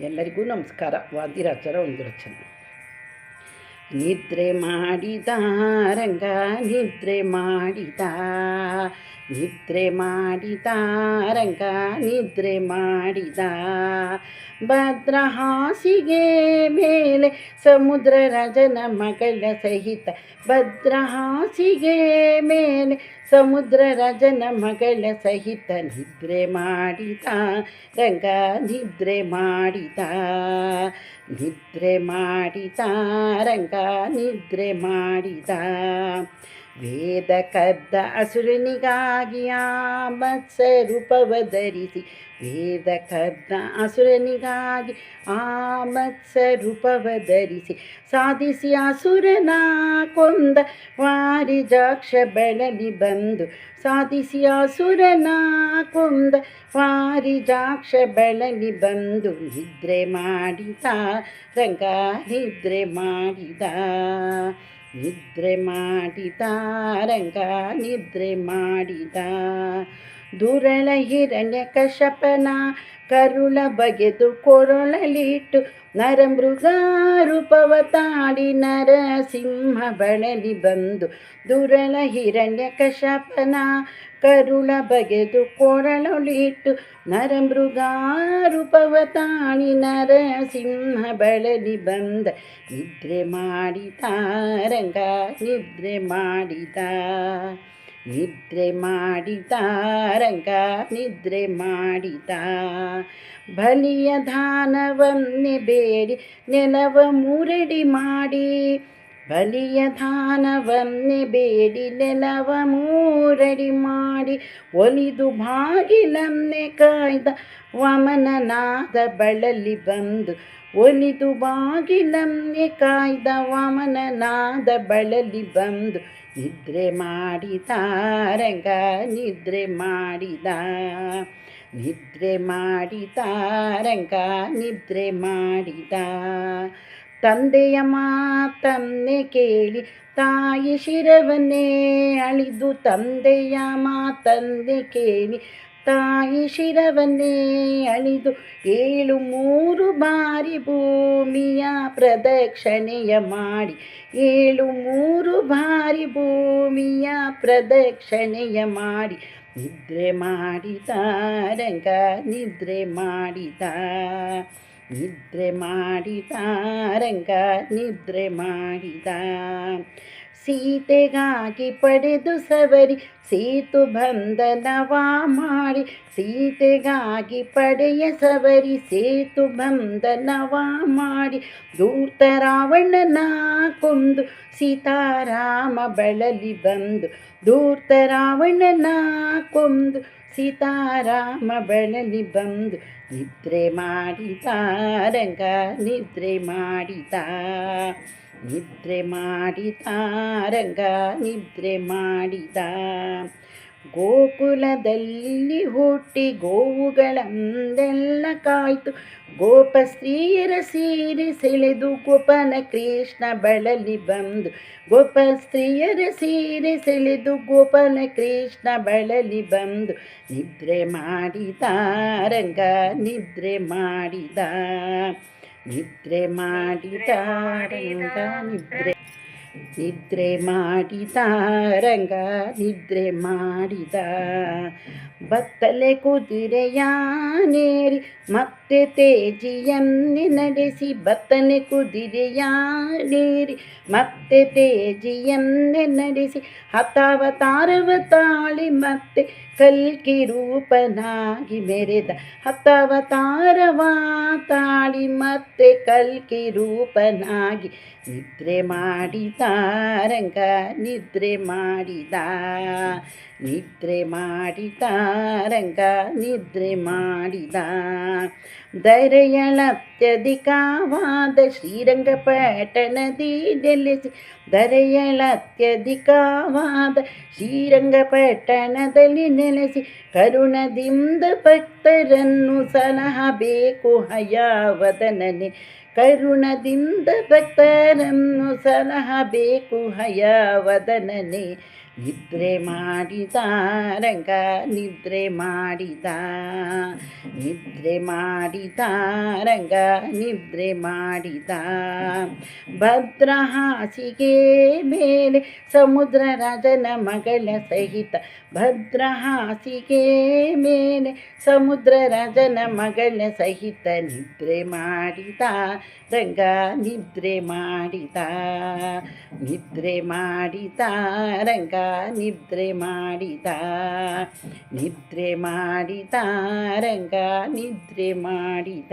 ಎಲ್ಲರಿಗೂ ನಮಸ್ಕಾರ. ವಾದಿರಾಜರ ಒಂದು ರಚನೆ. ನಿದ್ರೆ ಮಾಡಿದ ರಂಗ ನಿದ್ರೆ ಮಾಡಿದ, ನಿದ್ರೆ ಮಾಡಿದ ರಂಗ ನಿದ್ರೆ ಮಾಡಿದ, ಭದ್ರ ಹಾಸಿಗೆ ಮೇಲೆ ಸಮುದ್ರ ರಾಜನ ಮಗಳ ಸಹಿತ, ಭದ್ರ ಹಾಸಿಗೆ ಮೇಲೆ ಸಮುದ್ರ ರಾಜನ ಮಗಳ ಸಹಿತ, ನಿದ್ರೆ ಮಾಡಿದ ರಂಗ ನಿದ್ರೆ ಮಾಡಿದ, ನಿದ್ರೆ ಮಾಡಿದ ರಂಗ ನಿದ್ರೆ ಮಾಡಿದ. ವೇದ ಕದ್ದ ಅಸುರನಿಗಾಗಿ ಆ ಮತ್ಸ ರೂಪವ ಧರಿಸಿ, ವೇದ ಕದ್ದ ಅಸುರನಿಗಾಗಿ ಆ ಮತ್ಸ ರೂಪವ ಧರಿಸಿ, ಸಾಧಿಸಿ ಅಸುರನ ಕೊಂದ ವಾರಿಜಾಕ್ಷ ಬಳಲಿ ಬಂದು, ಸಾಧಿಸಿ ಅಸುರನ ಕೊಂದ ವಾರಿಜಾಕ್ಷ ಬಳಲಿ ಬಂದು, ನಿದ್ರೆ ಮಾಡಿದ ರಂಗ ನಿದ್ರೆ ಮಾಡಿದ, ನಿದ್ರೆ ಮಾಡಿದ ರಂಗ ನಿದ್ರೆ ಮಾಡಿದ. ದುರಳ ಹಿರಣ್ಯ ಕಶ್ಯಪನ ಕರುಳ ಬಗೆದು ಕೊರಳಲಿಟ್ಟು, ನರಮೃಗ ರೂಪವ ತಾಡಿ ನರಸಿಂಹ ಬಳಲಿ ಬಂದು, ದುರಳ ಹಿರಣ್ಯ ಕಶ್ಯಪನ ಕರುಳ ಬಗೆದು ಕೊರಳಲಿಟ್ಟು, ನರಮೃಗ ರೂಪವ ತಾಡಿ ನರಸಿಂಹ ಬಳಲಿ ಬಂದ, ನಿದ್ರೆ ಮಾಡಿದ ರಂಗ ನಿದ್ರೆ ಮಾಡಿದ, ನಿದ್ರೆ ಮಾಡಿದ ರಂಗ ನಿದ್ರೆ ಮಾಡಿದ. ಬಲಿಯ ದಾನವನ್ನೇ ಬೇಡಿ ನೆಲವ ಮುರಡಿ ಮಾಡಿ, ಬಲಿಯ ದಾನವನ್ನೇ ಬೇಡಿ ನೆಲವ ಮೂರಡಿ ಮಾಡಿ, ಒಲಿದು ಬಾಗಿಲನ್ನೇ ಕಾಯ್ದ ವಾಮನನಾದ ಬಳಲಿ ಬಂದು, ಒಲಿದು ಬಾಗಿಲನ್ನೇ ಕಾಯ್ದ ವಾಮನನಾದ ಬಳಲಿ ಬಂದು, ನಿದ್ರೆ ಮಾಡಿದ ರಂಗ ನಿದ್ರೆ ಮಾಡಿದ, ನಿದ್ರೆ ಮಾಡಿದ ರಂಗ ನಿದ್ರೆ ಮಾಡಿದ. ತಂದೆಯ ಮಾತನ್ನೇ ಕೇಳಿ ತಾಯಿ ಶಿರವನ್ನೇ ಅಳಿದು, ತಂದೆಯ ಮಾತನ್ನೇ ಕೇಳಿ ತಾಯಿ ಶಿರವನ್ನೇ ಅಳಿದು, 7 ಬಾರಿ ಭೂಮಿಯ ಪ್ರದಕ್ಷಿಣೆಯ ಮಾಡಿ, 7 ಬಾರಿ ಭೂಮಿಯ ಪ್ರದಕ್ಷಿಣೆಯ ಮಾಡಿ, ನಿದ್ರೆ ಮಾಡಿದ ರಂಗ ನಿದ್ರೆ ಮಾಡಿದ, ನಿದ್ರೆ ಮಾಡಿದ ರಂಗ ನಿದ್ರೆ ಮಾಡಿದ. ಸೀತೆಗಾಗಿ ಪಡೆದು ಸವರಿ ಸೇತು ಬಂಧನವ ಮಾಡಿ, ಸೀತೆಗಾಗಿ ಪಡೆಯ ಸವರಿ ಸೇತು ಬಂಧನವ ಮಾಡಿ, ಧೂರ್ತ ರಾವಣನ ಕೊಂದು ಸೀತಾರಾಮ ಬಳಲಿ ಬಂದು, ಧೂರ್ತ ರಾವಣನ ಕೊಂದು ಸೀತಾರಾಮ ಬಳಲಿ ಬಂದು, ನಿದ್ರೆ ಮಾಡಿದ ರಂಗ ನಿದ್ರೆ ಮಾಡಿದ, ನಿದ್ರೆ ಮಾಡಿದ ರಂಗ ನಿದ್ರೆ ಮಾಡಿದ. ಗೋಕುಲದಲ್ಲಿ ಹುಟ್ಟಿ ಗೋವುಗಳನ್ನೆಲ್ಲ ಕಾಯ್ತು, ಗೋಪ ಸ್ತ್ರೀಯರ ಸೀರೆ ಸೆಳೆದು ಗೋಪನ ಕೃಷ್ಣ ಬಳಲಿ ಬಂದು, ಗೋಪ ಸ್ತ್ರೀಯರ ಸೀರೆ ಸೆಳೆದು ಗೋಪನ ಕೃಷ್ಣ ಬಳಲಿ ಬಂದು, ನಿದ್ರೆ ಮಾಡಿದ ರಂಗ ನಿದ್ರೆ ಮಾಡಿದ, ನಿದ್ರೆ ಮಾಡಿದ ರಂಗ ನಿದ್ರೆ, ನಿದ್ರೆ ಮಾಡಿದ ರಂಗ ನಿದ್ರೆ ಮಾಡಿದ. ಬತ್ತಲೆ ಕುದುರೆಯಾನೇರಿ ಮತ್ತೆ ತೇಜಿಯನ್ನೇ ನಡೆಸಿ, ಬತ್ತಲೆ ಕುದುರೆಯಾನೇರಿ ಮತ್ತೆ ತೇಜಿಯನ್ನೇ ನಡೆಸಿ, ಹತಾವತಾರವ ತಾಳಿ ಮತ್ತೆ ಕಲ್ಕಿ ರೂಪನಾಗಿ ಮೆರೆದ, ಹತಾವತಾರವ ತಾಳಿ ಮತ್ತೆ ಕಲ್ಕಿ ರೂಪನಾಗಿ, ನಿದ್ರೆ ಮಾಡಿದ ರಂಗ ನಿದ್ರೆ ಮಾಡಿದ, ನಿದ್ರೆ ಮಾಡಿದ ರಂಗ ನಿದ್ರೆ ಮಾಡಿದ. ಧರೆಯಳತ್ಯಧಿಕವಾದ ಶ್ರೀರಂಗಪಟ್ಟಣದಿ ನೆಲೆಸಿ, ಧರೆಯಳತ್ಯಧಿಕವಾದ ಶ್ರೀರಂಗಪಟ್ಟಣದಲ್ಲಿ ನೆಲೆಸಿ, ಕರುಣದಿಂದ ಭಕ್ತರನ್ನು ಸಲಹಬೇಕು ಹಯವದನನೆ, ಕರುಣದಿಂದ ಭಕ್ತರನ್ನು ಸಲಹಬೇಕು ಹಯವದನನೆ, ನಿದ್ರೆ ಮಾಡಿದ ರಂಗ ನಿದ್ರೆ ಮಾಡಿದ, ನಿದ್ರೆ ಮಾಡಿದ ರಂಗ ನಿದ್ರೆ ಮಾಡಿದ. ಭದ್ರ ಹಾಸಿಗೆ ಮೇಲೆ ಸಮುದ್ರ ರಾಜನ ಮಗಳ ಸಹಿತ, ಭದ್ರ ಹಾಸಿಗೆ ಮೇಲೆ ಸಮುದ್ರ ರಾಜನ ಮಗಳ ಸಹಿತ ನಿದ್ರೆ ಮಾಡಿದ ರಂಗ ನಿದ್ರೆ ಮಾಡಿದ, ನಿದ್ರೆ ಮಾಡಿದ ರಂಗ ನಿದ್ರೆ ಮಾಡಿದ, ನಿದ್ರೆ ಮಾಡಿದ ರಂಗ ನಿದ್ರೆ ಮಾಡಿದ.